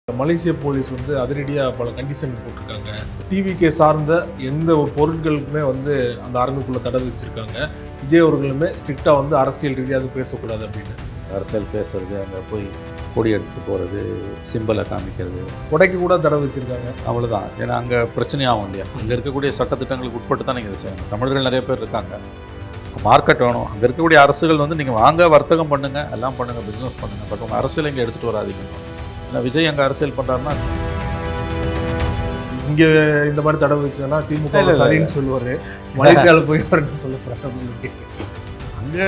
மலேசிய police வந்து அதிரடியாக பல கண்டிஷன் போட்டிருக்காங்க. டிவிகே சார்ந்த எந்த ஒரு பொருட்களுக்குமே வந்து அந்த அரங்குக்குள்ளே தடை வச்சுருக்காங்க. விஜய் அவர்களுமே ஸ்ட்ரிக்டாக வந்து அரசியல் ரீதியாக அது பேசக்கூடாது அப்படின்னு. அரசியல் பேசுறது, அங்கே போய் கொடி எடுத்துகிட்டு போகிறது, சிம்பலை காமிக்கிறது, கொடைக்கு கூட தடை வச்சுருக்காங்க. அவ்வளோதான். ஏன்னா அங்கே பிரச்சனையாகும் இல்லையா? அங்கே இருக்கக்கூடிய சட்டத்திட்டங்களுக்கு உட்பட்டு தான் நீங்கள் இதை செய்யணும். தமிழர்கள் நிறைய பேர் இருக்காங்க, மார்க்கெட் வேணும். அங்கே இருக்கக்கூடிய அரசுகள் வந்து நீங்கள் வாங்க வர்த்தகம் பண்ணுங்கள், எல்லாம் பண்ணுங்கள், பிஸ்னஸ் பண்ணுங்கள், பட் உங்கள் அரசியல் இங்கே எடுத்துகிட்டு வராதீங்க. ஏன்னா விஜய் அங்கே அரசியல் பண்ணுறாருன்னா இங்கே இந்த மாதிரி தடை வச்சதுன்னா திமுக சரின்னு சொல்லுவார், மலேசியாவில் போய் வரணும்னு சொல்லப்படுறாங்க. அங்கே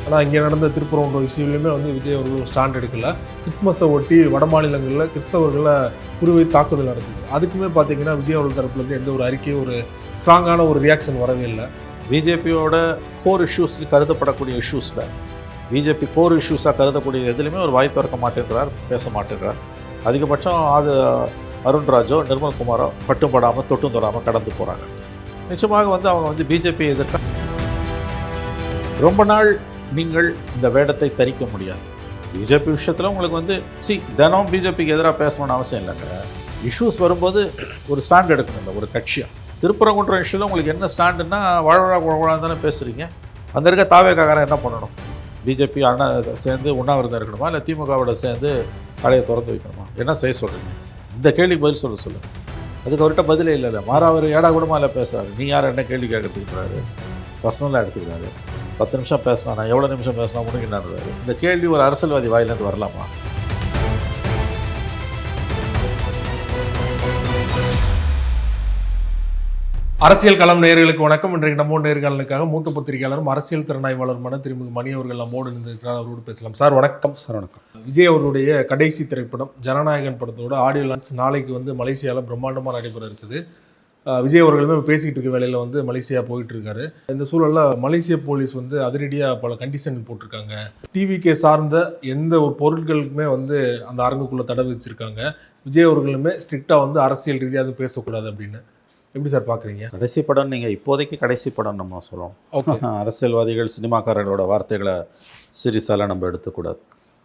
ஆனால் இங்கே நடந்த திருப்பரங்குன்றம் இஷ்யூலையுமே வந்து விஜய் அவர்கள் ஸ்டாண்ட் எடுக்கல. கிறிஸ்துமஸை ஒட்டி வட மாநிலங்களில் கிறிஸ்தவர்களை குறிவை தாக்குதல் நடக்குது. அதுக்குமே பார்த்தீங்கன்னா விஜய் அவர்கள் தரப்புலேருந்து எந்த ஒரு அறிக்கையும், ஒரு ஸ்ட்ராங்கான ஒரு ரியாக்ஷன் வரவே இல்லை. பிஜேபியோட கோர் இஷ்யூஸ்க்கு கருதப்படக்கூடிய இஷ்யூஸில், பிஜேபி கோர் இஷ்யூஸாக கருதக்கூடிய எதுலையுமே ஒரு வாய் திறக்க மாட்டேன்றார், பேச மாட்டேன்றார். அதிகபட்சம் அது அருண்ராஜோ நிர்மல்குமாரோ பட்டும் படாமல் தொட்டும் தொடாமல் கடந்து போகிறாங்க. நிச்சயமாக வந்து அவங்க வந்து பிஜேபி எதிர்க்க ரொம்ப நாள் நீங்கள் இந்த வேடத்தை தரிக்க முடியாது. பிஜேபி விஷயத்தில் உங்களுக்கு வந்து தினம் பிஜேபிக்கு எதிராக பேசணும்னு அவசியம் இல்லைங்க. இஷ்யூஸ் வரும்போது ஒரு ஸ்டாண்ட் எடுக்கணுங்க ஒரு கட்சியாக. திருப்பரங்குன்றம் இஷ்யூவில் உங்களுக்கு என்ன ஸ்டாண்டுன்னா வாழ தானே பேசுகிறீங்க. அங்கே இருக்க தாவேக்காரன் என்ன பண்ணணும்? பிஜேபி அண்ணா சேர்ந்து உண்ணாவிரதம் இருக்கணுமா, இல்லை திமுகவோட சேர்ந்து கடையை திறந்து வைக்கணுமா? என்ன செய்ய சொல்கிறீங்க? இந்த கேள்விக்கு பதில் சொல்லுங்கள். அதுக்கு அவர்கிட்ட பதிலே இல்லை. மாறா அவர் ஏடா கூடமா இல்லை பேசுகிறாரு. நீ யார் என்ன கேள்வி கேட்கறதுக்குறாரு, பர்சனலாக எடுத்துக்கிறாரு. 10 நிமிஷம் பேசலாம், நான் எவ்வளோ நிமிஷம் பேசலாம் உனக்கு என்ன? இந்த கேள்வி ஒரு அரசியல்வாதி வாயிலேருந்து வரலாமா? அரசியல் களம் நேயர்களுக்கு வணக்கம். இன்றைக்கு நம்ம நேர்காணலுக்காக மூத்த பத்திரிகையாளரும் அரசியல் திறனாய்வாளருமான திருமதி மணி அவர்கள் நம்மோடு இருந்திருக்கிறார். அவரோடு பேசலாம். சார் வணக்கம். சார் வணக்கம். விஜய் அவருடைய கடைசி திரைப்படம் ஜனநாயகன் படத்தோட ஆடியோ லான்ச் நாளைக்கு வந்து மலேசியாவில் பிரம்மாண்டமாக நடைபெற இருக்குது. விஜய் அவர்களுமே பேசிக்கிட்டு இருக்க வேலையில் வந்து மலேசியா போயிட்டு இருக்காரு. இந்த சூழலில் மலேசிய போலீஸ் வந்து அதிரடியாக பல கண்டிஷன் போட்டிருக்காங்க. டிவிகே சார்ந்த எந்த ஒரு பொருட்களுக்குமே வந்து அந்த அரங்குக்குள்ளே தடை வச்சுருக்காங்க. விஜய் அவர்களுமே ஸ்ட்ரிக்டாக வந்து அரசியல் ரீதியாக அது பேசக்கூடாது அப்படின்னு. எப்படி சார் பார்க்குறீங்க? கடைசி படம் நீங்கள் இப்போதைக்கு கடைசி படம் நம்ம சொல்கிறோம். அரசியல்வாதிகள் சினிமாக்காரர்களோட வார்த்தைகளை சீரியஸாலாம் நம்ம எடுத்துக்கூடாது.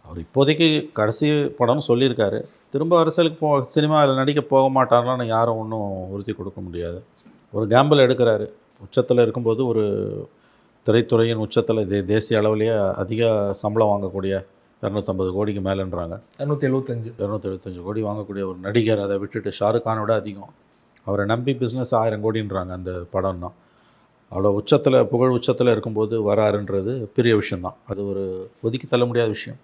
அவர் இப்போதைக்கு கடைசி படம்னு சொல்லியிருக்காரு. திரும்ப அரசியலுக்கு சினிமாவில் நடிக்க போக மாட்டார்லாம் யாரும் ஒன்றும் உறுதி கொடுக்க முடியாது. ஒரு கேம்பிள் எடுக்கிறாரு. உச்சத்தில் இருக்கும்போது ஒரு திரைத்துறையின் உச்சத்தில் தேசிய அளவுலேயே அதிக சம்பளம் வாங்கக்கூடிய 250 கோடிக்கு மேலேன்றாங்க. 275 கோடி வாங்கக்கூடிய ஒரு நடிகர் அதை விட்டுட்டு ஷாருக் கானோட அதிகம். அவரை நம்பி பிஸ்னஸ் 1000 கோடின்றாங்க அந்த படம்னா. அவ்வளோ உச்சத்தில் புகழ் உச்சத்தில் இருக்கும்போது வராருன்றது பெரிய விஷயந்தான். அது ஒரு ஒதுக்கி தள்ள முடியாத விஷயம்.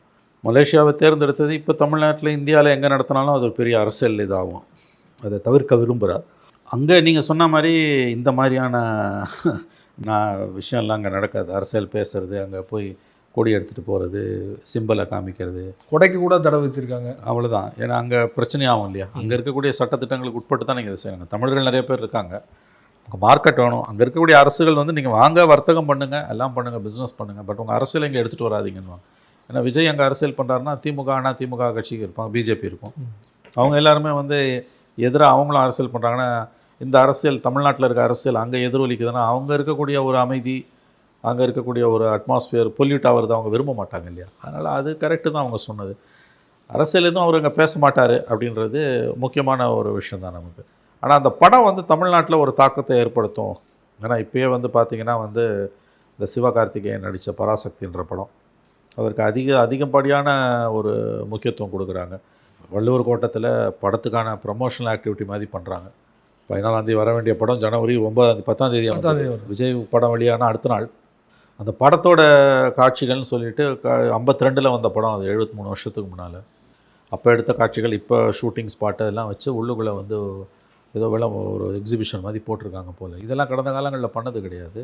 மலேசியாவை தேர்ந்தெடுத்தது இப்போ தமிழ்நாட்டில் இந்தியாவில் எங்கே நடத்தினாலும் அது ஒரு பெரிய அரசியல் இதாகும். அதை தவிர்க்க விரும்புகிறார். அங்கே நீங்கள் சொன்ன மாதிரி இந்த மாதிரியான விஷயம்லாம் அங்கே நடக்காது. அரசியல் பேசுகிறது, அங்கே போய் கொடி எடுத்துகிட்டு போகிறது, சிம்பலை காமிக்கிறது, கொடைக்கு கூட தடை வச்சுருக்காங்க. அவ்வளோதான். ஏன்னா அங்கே பிரச்சனையாகும் இல்லையா? அங்கே இருக்கக்கூடிய சட்டத்திட்டங்களுக்கு உட்பட்டு தான் நீங்கள் இதை செய்யணும். தமிழர்கள் நிறைய பேர் இருக்காங்க, உங்கள் மார்க்கெட் வேணும். அங்கே இருக்கக்கூடிய அரசுகள் வந்து நீங்கள் வாங்க வர்த்தகம் பண்ணுங்கள், எல்லாம் பண்ணுங்கள், பிஸ்னஸ் பண்ணுங்கள், பட் உங்கள் அரசியல் இங்கே எடுத்துகிட்டு வராதிங்கன்னு. ஏன்னா விஜய் அங்கே அரசியல் பண்ணுறாருன்னா திமுக கட்சிக்கு இருப்பாங்க, பிஜேபி இருக்கும். அவங்க எல்லாருமே வந்து எதிராக அவங்களும் அரசியல் பண்ணுறாங்கன்னா இந்த அரசியல் தமிழ்நாட்டில் இருக்க அரசியல் அங்கே எதிரொலிக்குதுன்னா அவங்க இருக்கக்கூடிய ஒரு அமைதி, அங்கே இருக்கக்கூடிய ஒரு அட்மாஸ்பியர் பொல்யூட் ஆகிறது அவங்க விரும்ப மாட்டாங்க இல்லையா? அதனால் அது கரெக்டு தான் அவங்க சொன்னது. அரசியல் எதுவும் அவர் அங்கே பேச மாட்டார் அப்படின்றது முக்கியமான ஒரு விஷயம் தான் நமக்கு. ஆனால் அந்த படம் வந்து தமிழ்நாட்டில் ஒரு தாக்கத்தை ஏற்படுத்தும். ஏன்னா இப்போயே வந்து பார்த்திங்கன்னா வந்து இந்த சிவகார்த்திகேயன் நடித்த பராசக்தின்ற படம் அதற்கு அதிகப்படியான ஒரு முக்கியத்துவம் கொடுக்குறாங்க. வள்ளுவர் கோட்டத்தில் படத்துக்கான ப்ரமோஷனல் ஆக்டிவிட்டி மாதிரி பண்ணுறாங்க. 14ஆம் வர வேண்டிய படம் ஜனவரி 10ஆம் தேதி விஜய் படம் வெளியான அடுத்த நாள் அந்த படத்தோட காட்சிகள்னு சொல்லிட்டு 52 வந்த படம், அது 73 வருஷத்துக்கு முன்னால். அப்போ எடுத்த காட்சிகள் இப்போ ஷூட்டிங் ஸ்பாட் அதெல்லாம் வச்சு உள்ளுக்குள்ளே வந்து ஏதோ ஒரு எக்ஸிபிஷன் மாதிரி போட்டிருக்காங்க போல். இதெல்லாம் கடந்த காலங்களில் பண்ணது கிடையாது.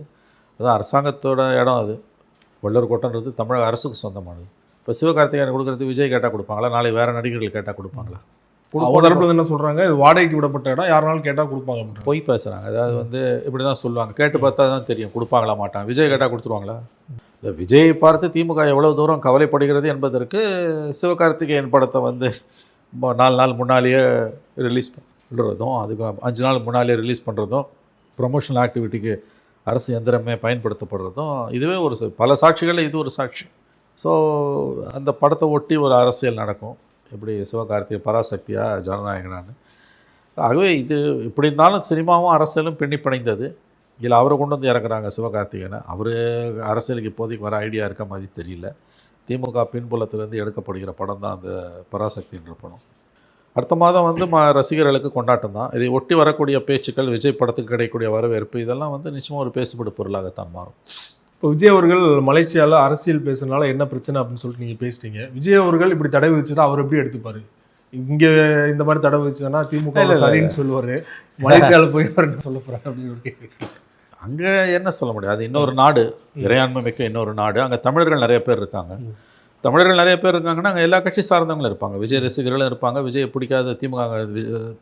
அதுதான் அரசாங்கத்தோட இடம். அது வள்ளுவர் கோட்டன்றது தமிழக அரசுக்கு சொந்தமானது. இப்போ சிவகார்த்திகேயன் கொடுக்குறது விஜய் கேட்டால் கொடுப்பாங்களா? நாளைக்கு வேறு நடிகர்கள் கேட்டால் கொடுப்பாங்களா? தரப்புல என்ன சொல்கிறாங்க, இது வாடகைக்கு விடப்பட்ட இடம், யாருனாலும் கேட்டால் கொடுப்பாங்க. போய் பேசுகிறாங்க. அதாவது வந்து இப்படி தான் சொல்லுவாங்க. கேட்டு பார்த்தா தான் தெரியும் கொடுப்பாங்களா மாட்டாங்க. விஜய் கேட்டால் கொடுத்துருவாங்களா? இந்த விஜயை பார்த்து திமுக எவ்வளோ தூரம் கவலைப்படுகிறது என்பதற்கு சிவகார்த்திகேயன் படத்தை வந்து 4 நாள் முன்னாலேயே ரிலீஸ் பண்ணுறதும், அதுக்கு 5 நாள் முன்னாலேயே ரிலீஸ் பண்ணுறதும், ப்ரொமோஷனல் ஆக்டிவிட்டிக்கு அரசு எந்திரமே பயன்படுத்தப்படுறதும், இதுவே ஒரு பல சாட்சிகளில் இது ஒரு சாட்சி. ஸோ அந்த படத்தை ஒட்டி ஒரு அரசியல் நடக்கும். எப்படி சிவகார்த்திகை பராசக்தியா ஜனநாயகனான்னு. ஆகவே இது இப்படி இருந்தாலும் சினிமாவும் அரசியலும் பின்னி பிணைந்தது. இதில் அவரை கொண்டு வந்து இறக்குறாங்க சிவகார்த்திகேயனை. அவர் அரசியலுக்கு இப்போதைக்கு வர ஐடியா இருக்க மாதிரி தெரியல. திமுக பின்புலத்திலேருந்து எடுக்கப்படுகிற படம் தான் அந்த பராசக்தின்ற படம். அடுத்த மாதம் வந்து ரசிகர்களுக்கு கொண்டாட்டம் தான். இதை ஒட்டி வரக்கூடிய பேச்சுக்கள், விஜய் படத்துக்கு கிடைக்கக்கூடிய வரவேற்பு, இதெல்லாம் வந்து நிச்சயமாக ஒரு பேசுபடு பொருளாகத்தான் மாறும். இப்போ விஜய் அவர்கள் மலேசியாவில் அரசியல் பேசுறதுனால என்ன பிரச்சனை அப்படின்னு சொல்லிட்டு நீங்கள் பேசிட்டீங்க. விஜய் அவர்கள் இப்படி தடை விதிச்சதா அவர் எப்படி எடுத்துப்பாரு? இங்கே இந்த மாதிரி தடை விதிச்சதுன்னா திமுக சரின்னு சொல்லுவார், மலேசியாவில் போய் அவர் என்ன சொல்ல போகிறார் அப்படின்னு ஒரு கேள்வி. அங்கே என்ன சொல்ல முடியாது, அது இன்னொரு நாடு, இறையாண்மை மிக்க இன்னொரு நாடு. அங்கே தமிழர்கள் நிறைய பேர் இருக்காங்க. தமிழர்கள் நிறைய பேர் இருக்காங்கன்னா அங்கே எல்லா கட்சி சார்ந்தவங்களும் இருப்பாங்க. விஜய் ரசிகர்களும் இருப்பாங்க, விஜய் பிடிக்காத திமுக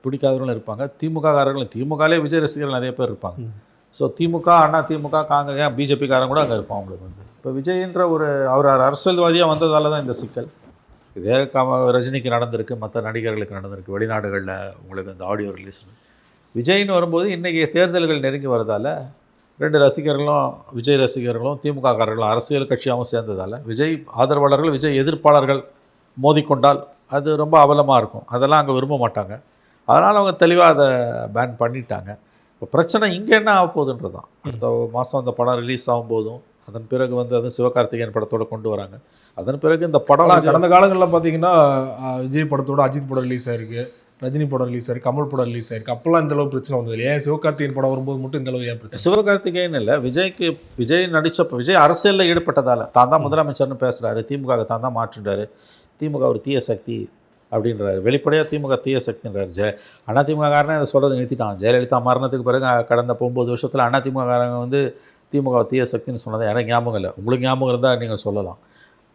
பிடிக்காதவர்களும் இருப்பாங்க, திமுககாரர்களும். திமுகலே விஜய் ரசிகர்கள் நிறைய பேர் இருப்பாங்க. ஸோ திமுக, அண்ணா திமுக, காங்கிரஸ், பிஜேபிக்காரங்க கூட அங்கே இருப்பான் அவங்களுக்கு வந்து. இப்போ விஜய்ன்ற அவர் அரசியல்வாதியாக வந்ததால தான் இந்த சிக்கல். இதே ரஜினிக்கு நடந்திருக்கு, மற்ற நடிகர்களுக்கு நடந்திருக்கு வெளிநாடுகளில். உங்களுக்கு அந்த ஆடியோ ரிலீஸ் விஜய்னு வரும்போது இன்றைக்கி தேர்தல்கள் நெருங்கி வரதால் ரெண்டு ரசிகர்களும், விஜய் ரசிகர்களும் திமுககாரர்களும் அரசியல் கட்சியாகவும் சேர்ந்ததால் விஜய் ஆதரவாளர்கள், விஜய் எதிர்ப்பாளர்கள் மோதிக்கொண்டால் அது ரொம்ப அவலமாக இருக்கும். அதெல்லாம் அங்கே விரும்ப மாட்டாங்க. அதனால் அவங்க தெளிவாக அதை பேன் பண்ணிட்டாங்க. இப்போ பிரச்சனை இங்கே என்ன ஆக போகுதுன்றது தான். அடுத்த மாதம் அந்த படம் ரிலீஸ் ஆகும்போதும், அதன் பிறகு வந்து அது சிவகார்த்திகேயன் படத்தோடு கொண்டு வராங்க. அதன் பிறகு இந்த படம் கடந்த காலங்களில் பார்த்தீங்கன்னா விஜய் படத்தோட அஜித் படம் ரிலீஸ் ஆயிருக்கு, ரஜினி படம் ரிலீஸ் ஆயிருக்கு, கமல் படம் ரிலீஸ் ஆயிருக்கு. அப்போல்லாம் இந்த அளவு பிரச்சனை வந்தது இல்லையா? சிவகார்த்திகேயன் படம் வரும்போது மட்டும் இந்த அளவு ஏன் பிரச்சனை? சிவகார்த்திகேயன் இல்லை, விஜய் நடித்தப்போ விஜய் அரசியலில் ஈடுபட்டதால் தான் தான் முதலமைச்சர்னு பேசுகிறாரு, திமுக தான் தான் மாற்றின்றாரு, திமுக ஒரு தீய சக்தி அப்படின்றாரு. வெளிப்படையாக திமுக தீய சக்தின்றாரு. அதிமுககாரனே அதை சொல்கிறது நிறுத்திட்டான். ஜெயலலிதா மரணத்துக்கு பிறகு கடந்த 9 வருஷத்தில் அதிமுககாரங்க வந்து திமுக தீய சக்தின்னு சொன்னது எனக்கு ஞாபகம் இல்லை. உங்களுக்கு ஞாபகம் இருந்தால் நீங்கள் சொல்லலாம்.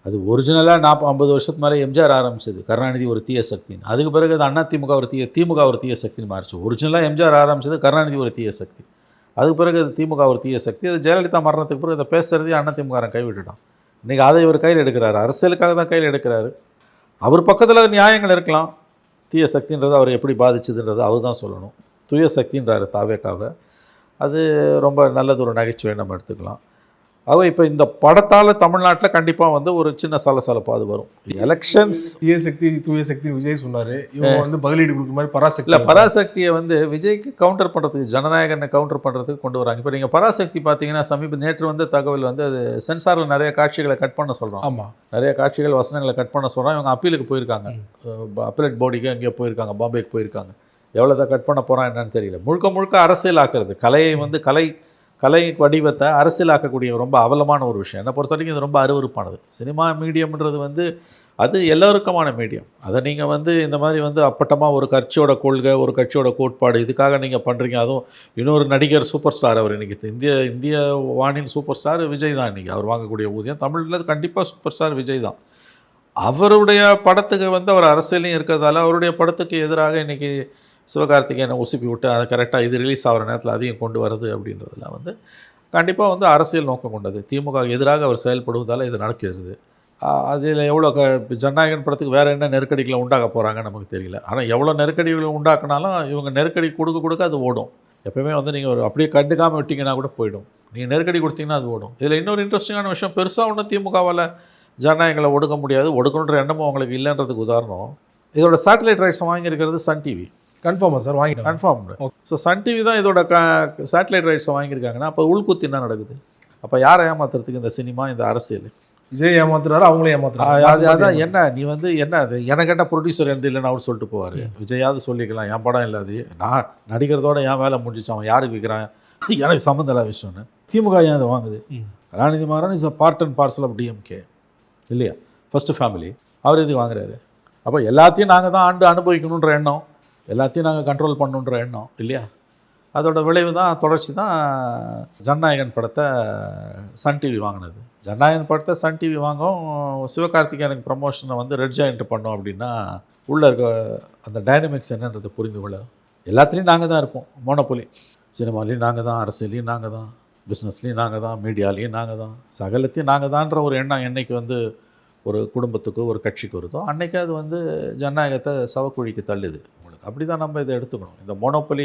அது ஒரிஜினலாக 50 வருஷத்துக்கு மேலே எம்ஜிஆர் ஆரம்பிச்சது கருணாநிதி ஒரு தீய சக்தின்னு. அதுக்கு பிறகு அது திமுக ஒரு தீய சக்தின்னு மாறிச்சு. ஒரிஜினலாக எம்ஜிஆர் ஆரம்பிச்சது கருணாநிதி ஒரு தீய சக்தி. அதுக்கு பிறகு அது திமுக ஒரு தீய சக்தி. அது ஜெயலலிதா மரணத்துக்கு பிறகு அதை பேசுகிறதே அதிமுககாரன் கைவிட்டுட்டான். இன்றைக்கி அதை இவர் கையில் எடுக்கிறாரு, அரசியலுக்காக தான் கையில் எடுக்கிறாரு. அவர் பக்கத்தில் அது நியாயங்கள் இருக்கலாம். தீய சக்தின்றது அவர் எப்படி பாதிச்சதுன்றது அவர் தான் சொல்லணும். தூய சக்தின்றார் தாவேக்காவை. அது ரொம்ப நல்லது, ஒரு நகைச்சுவை நம்ம எடுத்துக்கலாம். ஆக இப்போ இந்த படத்தால் தமிழ்நாட்டில் கண்டிப்பாக வந்து ஒரு சின்ன சலசலப்பு அது வரும். எலெக்ஷன்ஸ் தீய சக்தி தூய சக்தி விஜய் சொன்னார். இவங்க வந்து பதிலீடு கொடுக்குற மாதிரி பராசக்தி இல்லை, பராசக்தியை வந்து விஜய்க்கு கவுண்டர் பண்ணுறதுக்கு, ஜனநாயகனை கவுண்டர் பண்ணுறதுக்கு கொண்டு வராங்க. இப்போ நீங்கள் பராசக்தி பார்த்தீங்கன்னா நேற்று வந்து தகவல் வந்து அது சென்சாரில் நிறைய காட்சிகளை கட் பண்ண சொல்கிறோம். ஆமாம், நிறைய காட்சிகள் வசனங்களை கட் பண்ண சொல்கிறோம். இவங்க அப்பீலுக்கு போயிருக்காங்க, அப்பீலேட் பாடிக்கு அங்கேயே போயிருக்காங்க, பாம்பேக்கு போயிருக்காங்க. எவ்வளோ தான் கட் பண்ண போகிறான் என்னன்னு தெரியல. முழுக்க அரசியல் ஆக்குறது, கலையை வந்து கலை வடிவத்தை அரசியலாக்கக்கூடிய ரொம்ப அவலமான ஒரு விஷயம். என்னை பொறுத்த வரைக்கும் இது ரொம்ப அருவருப்பானது. சினிமா மீடியம்ன்றது வந்து அது எல்லோருக்குமான மீடியம். அதை நீங்கள் வந்து இந்த மாதிரி வந்து அப்பட்டமாக ஒரு கட்சியோட கொள்கை, ஒரு கட்சியோட கோட்பாடு, இதுக்காக நீங்கள் பண்ணுறீங்க. அதுவும் இன்னொரு நடிகர் சூப்பர் ஸ்டார், அவர் இன்றைக்கி இந்திய வானின் சூப்பர் ஸ்டார் விஜய் தான். இன்றைக்கி அவர் வாங்கக்கூடிய ஊதியம் தமிழில் கண்டிப்பாக சூப்பர் ஸ்டார் விஜய் தான். அவருடைய படத்துக்கு வந்து அவர் அரசியலையும் இருக்கிறதால அவருடைய படத்துக்கு எதிராக இன்றைக்கி சிவகார்த்திகேயனை உசுப்பி விட்டு அதை கரெக்டாக இது ரிலீஸ் ஆகிற நேரத்தில் அதையும் கொண்டு வருது அப்படின்றதுலாம் வந்து கண்டிப்பாக வந்து அரசியல் நோக்கம் கொண்டது. திமுக எதிராக அவர் செயல்படுவதால் இது நடக்கிறது. அதில் எவ்வளோ ஜனநாயகன் படத்துக்கு வேறு என்ன நெருக்கடிகளை உண்டாக்க போகிறாங்க நமக்கு தெரியல. ஆனால் எவ்வளோ நெருக்கடிகளை உண்டாக்குனாலும் இவங்க நெருக்கடி கொடுக்க அது ஓடும். எப்போயுமே வந்து நீங்கள் ஒரு அப்படியே கண்டுக்காமல் விட்டிங்கன்னா கூட போயிடும். நீங்கள் நெருக்கடி கொடுத்தீங்கன்னா அது ஓடும். இதில் இன்னொரு இன்ட்ரெஸ்டிங்கான விஷயம், பெருசாக ஒன்றும் திமுகவால் ஜனநாயகங்களை ஒடுக்க முடியாது, ஒடுக்கணுன்ற எண்ணமும் அவங்களுக்கு இல்லைன்றதுக்கு உதாரணம் இதோட சேட்டலைட் ரைட்ஸ் வாங்கியிருக்கிறது சன் டிவி. கன்ஃபார்மாக சார் வாங்கிட்டேன், கன்ஃபார்ம்டு. ஸோ சன் டிவி தான் இதோட சேட்டலைட் ரைட்ஸ் வாங்கியிருக்காங்கன்னா அப்போ உள்குத்து என்ன நடக்குது? அப்போ யாரை ஏமாத்துறதுக்கு இந்த சினிமா, இந்த அரசியல்? விஜய் ஏமாத்துறாரு, அவங்களே ஏமாத்துறாரு. அதான் என்ன நீ வந்து என்ன அது எனக்கு கேட்டால் ப்ரொடியூசர் எந்த இல்லைன்னு அவர் சொல்லிட்டு போவார். விஜயாவது சொல்லிக்கலாம், என் படம் இல்லாது, நான் நடிக்கிறதோட என் வேலை முடிஞ்சிச்சு, அவன் யாருக்கு விற்கிறான் எனக்கு சம்மந்தம் இல்லாத விஷயம்னு. திமுக ஏன் அதை வாங்குது? Karunanidhi Maran is a part and parcel of DMK இல்லையா, ஃபஸ்ட்டு ஃபேமிலி. அவர் எதுக்கு வாங்குறாரு? அப்போ எல்லாத்தையும் நாங்கள் தான் அனுபவிக்கணுன்ற எண்ணம், எல்லாத்தையும் நாங்கள் கண்ட்ரோல் பண்ணணுன்ற எண்ணம் இல்லையா? அதோட விளைவு தான், தொடர்ச்சி தான் ஜனநாயகன் படத்தை சன் டிவி வாங்கினது. ஜனநாயகன் படத்தை சன் டிவி வாங்கும், சிவகார்த்திகேயனுக்கு ப்ரமோஷனை வந்து ரெட் ஜாயிண்ட் பண்ணோம் அப்படின்னா உள்ளே இருக்க அந்த டைனமிக்ஸ் என்னன்றது புரிந்து கொள்ள. எல்லாத்துலேயும் நாங்கள் தான் இருப்போம், மோனோபொலி. சினிமாலேயும் நாங்கள் தான், அரசியலையும் நாங்கள் தான், பிஸ்னஸ்லேயும் நாங்கள் தான், மீடியாலேயும் நாங்கள் தான், சகலத்தையும் நாங்கள் தான்ற ஒரு எண்ணம் என்னைக்கு வந்து ஒரு குடும்பத்துக்கோ ஒரு கட்சிக்கு வருதோ அன்றைக்கி அது வந்து ஜனநாயகத்தை சவக்குழிக்கு தள்ளுது. உங்களுக்கு அப்படி தான் நம்ம இதை எடுத்துக்கணும். இந்த மோனோபொலி,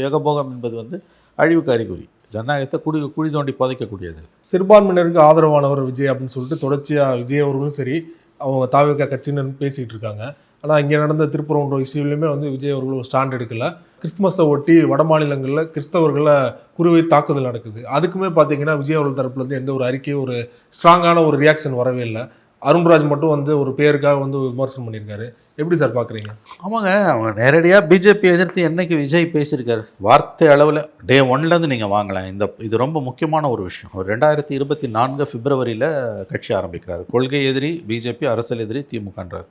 ஏகபோகம் என்பது வந்து அழிவுக்கு அறிகுறி. ஜனநாயகத்தை குழி தோண்டி புதைக்கக்கூடியது. சிறுபான்மையினருக்கு ஆதரவானவர் விஜய் அப்படின்னு சொல்லிட்டு தொடர்ச்சியாக விஜய் அவர்களும் சரி, அவங்க தாவேகா கட்சியினர் பேசிகிட்டு இருக்காங்க. ஆனால் இங்கே நடந்த திருப்பரங்குன்றம் இஷ்யூலையுமே வந்து விஜய் அவர்கள் ஒரு ஸ்டாண்ட் எடுக்கல. கிறிஸ்துமஸை ஒட்டி வட மாநிலங்களில் கிறிஸ்தவர்களை குறிவை தாக்குதல் நடக்குது. அதுக்குமே பார்த்தீங்கன்னா விஜய் அவர்கள் தரப்புலேருந்து எந்த ஒரு அறிக்கையும் ஒரு ஸ்ட்ராங்கான ஒரு ரியாக்ஷன் வரவே இல்லை. அருண்ராஜ் மட்டும் வந்து ஒரு பேருக்காக வந்து விமர்சனம் பண்ணியிருக்காரு. எப்படி சார் பார்க்குறீங்க? ஆமாங்க, அவங்க நேரடியாக பிஜேபி எதிர்த்து என்னைக்கு விஜய் பேசியிருக்காரு? வார்த்தை அளவில் டே ஒன்லேருந்து நீங்கள் வாங்கலாம். இது ரொம்ப முக்கியமான ஒரு விஷயம். அவர் 2024 பிப்ரவரியில் கட்சி ஆரம்பிக்கிறார். கொள்கை எதிரி பிஜேபி, அரசியல் எதிரி திமுகன்றார்.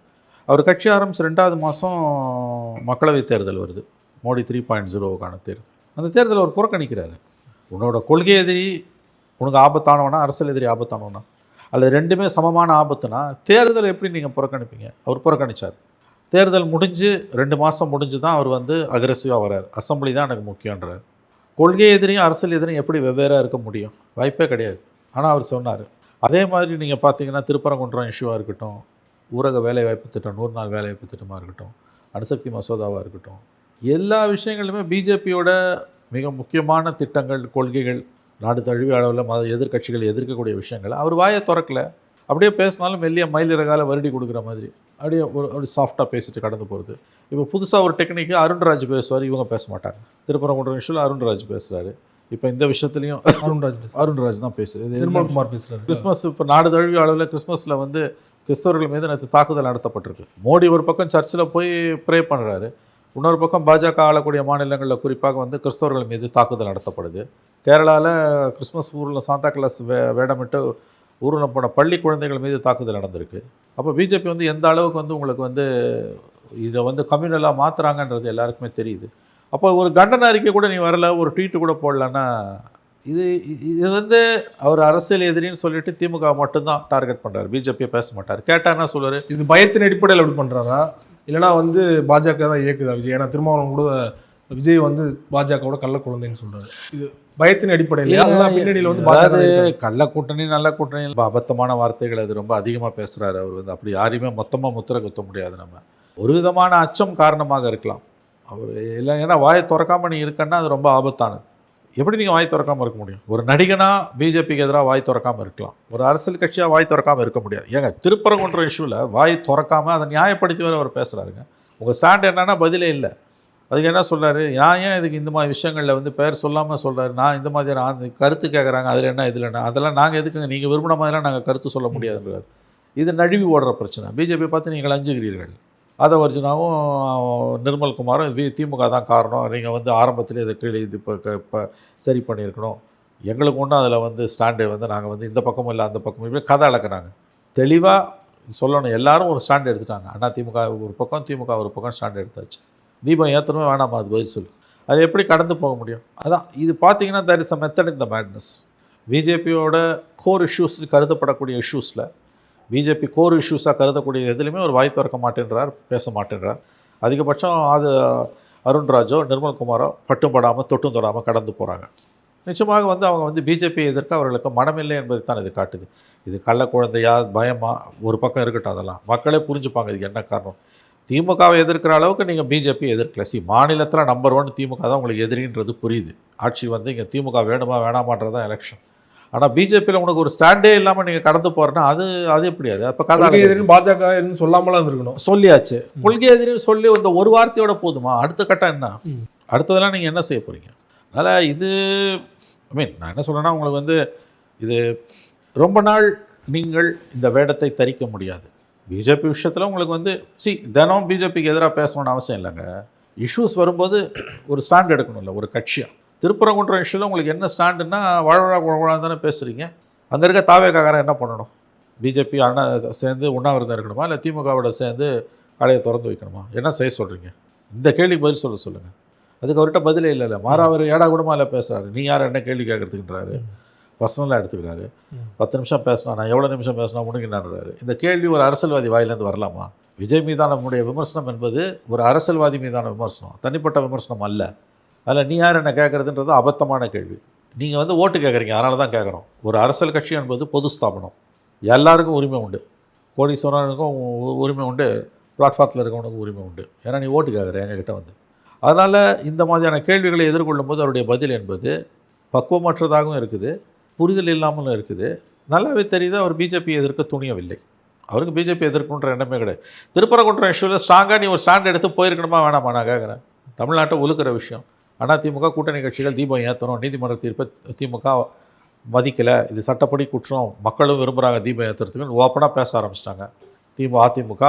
அவர் கட்சி ஆரம்பிச்சு 2வது மாதம் மக்களவைத் தேர்தல் வருது. மோடி 3.0க்கான தேர்தல். அந்த தேர்தலை அவர் புறக்கணிக்கிறாரு. உன்னோட கொள்கை எதிரி உனக்கு ஆபத்தானவனா, அரசியல் எதிரி ஆபத்தானவனா, அல்லது ரெண்டுமே சமமான ஆபத்துனா தேர்தலை எப்படி நீங்கள் புறக்கணிப்பீங்க? அவர் புறக்கணித்தார். தேர்தல் முடிஞ்சு 2 மாதம் முடிஞ்சு தான் அவர் வந்து அக்ரெசிவாக வர்றார். அசம்பிளி தான் எனக்கு முக்கியன்றார். கொள்கை எதிரியும் அரசியல் எதிரியும் எப்படி வெவ்வேறாக இருக்க முடியும்? வாய்ப்பே கிடையாது. ஆனால் அவர் சொன்னார். அதே மாதிரி நீங்கள் பார்த்தீங்கன்னா திருப்பரங்குன்றம் இஷ்யூவாக இருக்கட்டும், ஊரக வேலைவாய்ப்பு திட்டம், 100 நாள் வேலைவாய்ப்பு திட்டமாக இருக்கட்டும், அணுசக்தி மசோதாவாக இருக்கட்டும், எல்லா விஷயங்களுமே பிஜேபியோட மிக முக்கியமான திட்டங்கள், கொள்கைகள், நாடு தழுவிய அளவில் எதிர்கட்சிகள் எதிர்க்கக்கூடிய விஷயங்கள் அவர் வாயை திறக்கலை. அப்படியே பேசினாலும் மெல்லிய மயிலிறகால வருடி கொடுக்குற மாதிரி அப்படியே அப்படி சாஃப்டாக பேசிட்டு கடந்து போகிறது. இப்போ புதுசாக ஒரு டெக்னிக்கு அருண்ராஜ் பேசுவார், இவங்க பேச மாட்டாங்க. திருப்பரங்குன்றம் விஷயத்தில் அருண்ராஜ் பேசுகிறாரு. இப்போ இந்த விஷயத்துலையும் அருண்ராஜ் தான் பேசுது. நிர்மல்குமார் பேசுகிறார். கிறிஸ்மஸ் இப்போ நாடு தழுவிய அளவில் கிறிஸ்மஸில் வந்து கிறிஸ்தவர்கள் மீது நேற்று தாக்குதல் நடத்தப்பட்டிருக்கு. மோடி ஒரு பக்கம் சர்ச்சில் போய் ப்ரே பண்ணுறாரு, இன்னொரு பக்கம் பாஜக ஆளக்கூடிய மாநிலங்களில் குறிப்பாக வந்து கிறிஸ்தவர்கள் மீது தாக்குதல் நடத்தப்படுது. கேரளாவில் கிறிஸ்மஸ் ஊரில் சாந்தா கிளாஸ் வேடமிட்டு ஊரில் போன பள்ளி குழந்தைகள் மீது தாக்குதல் நடந்திருக்கு. அப்போ பிஜேபி வந்து எந்த அளவுக்கு வந்து உங்களுக்கு வந்து இதை வந்து கம்யூனலாக மாற்றுறாங்கன்றது எல்லாருக்குமே தெரியுது. அப்போ ஒரு கண்டன அறிக்கை கூட நீ வரல, ஒரு ட்வீட்டு கூட போடலன்னா இது வந்து அவர் அரசியல் எதிரின்னு சொல்லிட்டு திமுக மட்டும்தான் டார்கெட் பண்ணுறாரு. பிஜேபியை பேச மாட்டார். கேட்டால் என்ன சொல்லுவார்? இது பயத்தின் அடிப்படையில் எப்படி பண்ணுறாரா, இல்லைனா வந்து பாஜக தான் இயக்குதா விஜய்? ஏன்னா திருமாவளவன் கூட விஜய் வந்து பாஜகவோட கள்ள குழந்தைன்னு சொல்கிறாரு. இது பயத்தின் அடிப்படையில் பின்னணியில் வந்து அதாவது கள்ள கூட்டணி நல்ல கூட்டணி அபத்தமான வார்த்தைகள் அது ரொம்ப அதிகமாக பேசுகிறாரு. அவர் வந்து அப்படி யாரையுமே மொத்தமாக முத்திரை குத்த முடியாது. நம்ம ஒரு விதமான அச்சம் காரணமாக இருக்கலாம். அவர் இல்லை, ஏன்னா வாயை திறக்காமல் நீ இருக்கன்னா அது ரொம்ப ஆபத்தானது. எப்படி நீங்கள் வாய் திறக்காமல் இருக்க முடியும்? ஒரு நடிகனாக பிஜேபிக்கு எதிராக வாய் திறக்காமல் இருக்கலாம், ஒரு அரசியல் கட்சியாக வாய் திறக்காமல் இருக்க முடியாது. ஏங்க திருப்பரங்குன்ற இஷ்யூவில் வாய் திறக்காமல் அதை நியாயப்படுத்தி வர அவர் பேசுகிறாருங்க. உங்கள் ஸ்டாண்ட் என்னன்னா பதிலே இல்லை. அதுக்கு என்ன சொல்கிறாரு? ஏன் இதுக்கு இந்த மாதிரி விஷயங்களில் வந்து பேர் சொல்லாமல் சொல்கிறாரு? நான் இந்த மாதிரி நான் கருத்து கேட்குறாங்க, அதில் என்ன இதில் என்ன, அதெல்லாம் நாங்கள் எதுக்குங்க, நீங்கள் விரும்பின மாதிரிலாம் நாங்கள் கருத்து சொல்ல முடியாதுன்றார். இது நழுவி ஓடுற பிரச்சனை. பிஜேபி பார்த்து நீங்கள் அஞ்சுகிறீர்கள். அதை வர்ஜுனாவும் நிர்மல்குமாரும் திமுக தான் காரணம், நீங்கள் வந்து ஆரம்பத்திலே இதை கீழே இது இப்போ சரி பண்ணியிருக்கணும், எங்களுக்கு ஒன்றும் அதில் வந்து ஸ்டாண்டு வந்து நாங்கள் வந்து இந்த பக்கமும் இல்லை அந்த பக்கமும் இப்படி கதை அளக்குறாங்க. தெளிவாக சொல்லணும், எல்லாரும் ஒரு ஸ்டாண்டு எடுத்துட்டாங்க. ஆனால் திமுக ஒரு பக்கம், திமுக ஒரு பக்கம் ஸ்டாண்டு எடுத்தாச்சு. தீபம் ஏற்றணுமே வேணாமா, அது பதில் சொல்லு. அது எப்படி கடந்து போக முடியும்? அதான் இது பார்த்தீங்கன்னா there is a method in the madness. பிஜேபியோட கோர் இஷ்யூஸ் கருதப்படக்கூடிய இஷ்யூஸில், பிஜேபி கோர் இஷ்யூஸாக கருதக்கூடிய எதுலையுமே ஒரு வாய் திறக்க மாட்டேன்றார், பேச மாட்டேன்றார். அதிகபட்சம் அது அருண்ராஜோ நிர்மல்குமாரோ பட்டும் படாமல் தொட்டும் தொடாமல் கடந்து போகிறாங்க. நிச்சயமாக வந்து அவங்க வந்து பிஜேபி எதிர்க்க அவர்களுக்கு மனமில்லை என்பதை தான் இது காட்டுது. இது கள்ள குழந்தையா, பயமா, ஒரு பக்கம் இருக்கட்டும், அதெல்லாம் மக்களே புரிஞ்சுப்பாங்க இதுக்கு என்ன காரணம். திமுகவை எதிர்க்கிற அளவுக்கு நீங்கள் பிஜேபி எதிர்க்கல. மாநிலத்தில் நம்பர் 1 திமுக தான் உங்களுக்கு எதிரின்றது புரியுது. ஆட்சி வந்து இங்கே திமுக வேணுமா வேணாமான்றது தான் எலெக்ஷன். ஆனால் பிஜேபியில் உனக்கு ஒரு ஸ்டாண்டே இல்லாமல் நீங்கள் கடந்து போகிறேன்னா அது எப்படி? அது அப்போ கொள்கை எதிரின்னு பாஜக சொல்லாமலாம் இருக்கணும். சொல்லியாச்சு, கொள்கை எதிரின்னு சொல்லி இந்த ஒரு வார்த்தையோட போதுமா? அடுத்த கட்டம் என்ன? அடுத்ததெல்லாம் நீங்கள் என்ன செய்ய போகிறீங்க? அதனால் இது நான் என்ன சொல்கிறேன்னா, உங்களுக்கு வந்து இது ரொம்ப நாள் நீங்கள் இந்த வேடத்தை தரிக்க முடியாது. பிஜேபி விஷயத்தில் உங்களுக்கு வந்து தினம் பிஜேபிக்கு எதிராக பேசணும்னு அவசியம் இல்லைங்க. இஷ்யூஸ் வரும்போது ஒரு ஸ்டாண்ட் எடுக்கணும்ல ஒரு கட்சியாக. திருப்பரங்குன்றம் இஷ்யூவில் உங்களுக்கு என்ன ஸ்டாண்டுன்னா வாழ தானே பேசுகிறீங்க. அங்கே இருக்க தாவேக்காரன் என்ன பண்ணணும்? பிஜேபி அண்ணா சேர்ந்து உண்ணாவிரதம் இருக்கணுமா, இல்லை திமுகவோட சேர்ந்து கடையை திறந்து வைக்கணுமா? என்ன செய்ய சொல்கிறீங்க? இந்த கேள்விக்கு பதில் சொல்லுங்கள். அதுக்கு அவர்கிட்ட பதிலே இல்லை. மாறா அவர் ஏடா கூடமா இல்லை பேசுகிறாரு. நீ யார் என்ன கேள்வி கேட்குறதுக்குன்றாரு. பர்சனலாக எடுத்துக்கிறாரு. 10 நிமிஷம் பேசினா நான் எவ்வளோ நிமிஷம் பேசினா முடிக்கின்றாரு. இந்த கேள்வி ஒரு அரசியல்வாதி வாயிலேருந்து வரலாமா? விஜய் மீதான நம்முடைய விமர்சனம் என்பது ஒரு அரசியல்வாதி மீதான விமர்சனம், தனிப்பட்ட விமர்சனம் அல்ல. அதில் நீ யார் என்ன கேட்குறதுன்றது அபத்தமான கேள்வி. நீங்கள் வந்து ஓட்டு கேட்குறீங்க, அதனால தான் கேட்குறோம். ஒரு அரசியல் கட்சி என்பது பொது ஸ்தாபனம், எல்லாருக்கும் உரிமை உண்டு. கோடீஸ்வரனுக்கும் உரிமை உண்டு, பிளாட்ஃபார்த்தில் இருக்கவனுக்கும் உரிமை உண்டு. ஏன்னா நீ ஓட்டு கேட்குற எங்ககிட்ட வந்து. அதனால் இந்த மாதிரியான கேள்விகளை எதிர்கொள்ளும் போது அவருடைய பதில் என்பது பக்குவமற்றதாகவும் இருக்குது, புரிதல் இல்லாமலும் இருக்குது. நல்லாவே தெரியுது அவர் பிஜேபி எதிர்க்க துணியவில்லை. அவருக்கு பிஜேபி எதிர்க்குன்ற எண்ணமே கிடையாது. திருப்பரங்குன்றம் இஷ்யூவில் ஸ்ட்ராங்காக நீ ஒரு ஸ்டாண்ட் எடுத்து போயிருக்கணுமா வேணாமா நான் கேட்குறேன். தமிழ்நாட்டை உழுக்கிற விஷயம். அதிமுக கூட்டணி கட்சிகள் தீபம் ஏற்றணும், நீதிமன்ற தீர்ப்பை திமுக மதிக்கலை, இது சட்டப்படி குற்றம், மக்களும் விரும்புகிறாங்க தீபம் ஏற்றுறதுக்கு ஓப்பனாக பேச ஆரம்பிச்சிட்டாங்க அதிமுக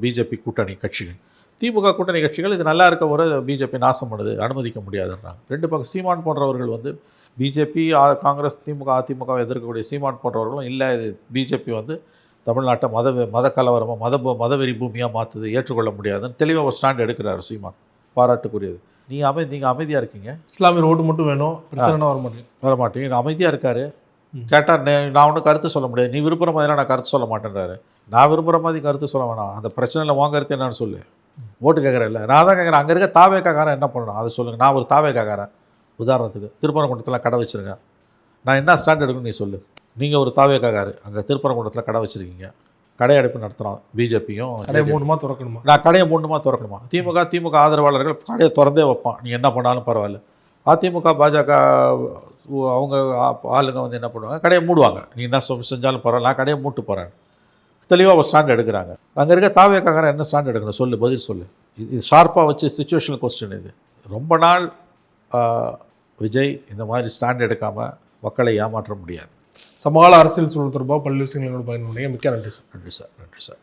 பிஜேபி கூட்டணி கட்சிகள். திமுக கூட்டணி கட்சிகள் இது நல்லா இருக்க ஒரு பிஜேபி நாசம் பண்ணுது, அனுமதிக்க முடியாதுன்றாங்க. ரெண்டு பக்கம் சீமான் போன்றவர்கள் வந்து பிஜேபி காங்கிரஸ் திமுக அதிமுக எதிர்க்கக்கூடிய சீமான் போன்றவர்களும் இல்லை இது பிஜேபி வந்து தமிழ்நாட்டை மத கலவரமாக மதவெறி பூமியாக மாற்றுது, ஏற்றுக்கொள்ள முடியாதுன்னு தெளிவாக ஒரு ஸ்டாண்ட் எடுக்கிறார் சீமான், பாராட்டுக்குரியது. நீங்கள் அமைதியாக இருக்கீங்க, இஸ்லாமிய ஓட்டு மட்டும் வேணும், பிரச்சனை வர மாட்டீங்க, அமைதியாக இருக்காரு. கேட்டால் நான் ஒன்றும் கருத்து சொல்ல முடியாது, நீ விரும்புகிற மாதிரி நான் கருத்து சொல்ல மாட்டேன்றாரு. நான் விரும்புகிற மாதிரி கருத்து சொல்ல வேணாம், அந்த பிரச்சனையில் உன் கருத்து என்னன்னு சொல்லு. ஓட்டு கேட்குறேன் இல்லை, நான் தான் கேட்குறேன், அங்கே இருக்க தாவேக்காரன் என்ன பண்ணணும் அதை சொல்லுங்கள். நான் ஒரு தாவேக்காரன், உதாரணத்துக்கு திருப்பரங்குன்றத்தில் கடை வச்சுருங்க, நான் என்ன ஸ்டாண்ட் எடுக்கணும் நீ சொல்லு. நீங்கள் ஒரு தாவேக்காரு, அங்கே திருப்பரங்குன்றத்தில் கடை வச்சுருக்கீங்க, கடை அடுப்பு நடத்துகிறோம் பிஜேபியும், கடையை 3 மாதம் திறக்கணுமா? நான் கடையை 3 மாதம் திறக்கணுமா? திமுக ஆதரவாளர்கள் கடையை திறந்தே வைப்பான், நீ என்ன பண்ணாலும் பரவாயில்ல. அதிமுக பாஜக அவங்க ஆளுங்க வந்து என்ன பண்ணுவாங்க, கடையை மூடுவாங்க, நீ என்ன செஞ்சாலும் பரவாயில்ல, நான் கடையை மூட்டு போகிறேன். தெளிவாக ஒரு ஸ்டாண்ட் எடுக்கிறாங்க. அங்கே இருக்க தாவேக்காரன் என்ன ஸ்டாண்ட் எடுக்கணும் சொல்லு, பதில் சொல்லு. இது ஷார்ப்பாக வச்சு சிச்சுவேஷனல் கொஸ்டின். இது ரொம்ப நாள் விஜய் இந்த மாதிரி ஸ்டாண்ட் எடுக்காமல் மக்களை ஏமாற்ற முடியாது. சமகால அரசியல் சூழல் தொடர்பாக பல்வேறு விஷயங்களோட பயனுடைய மிக்க நன்றி சார். நன்றி சார்.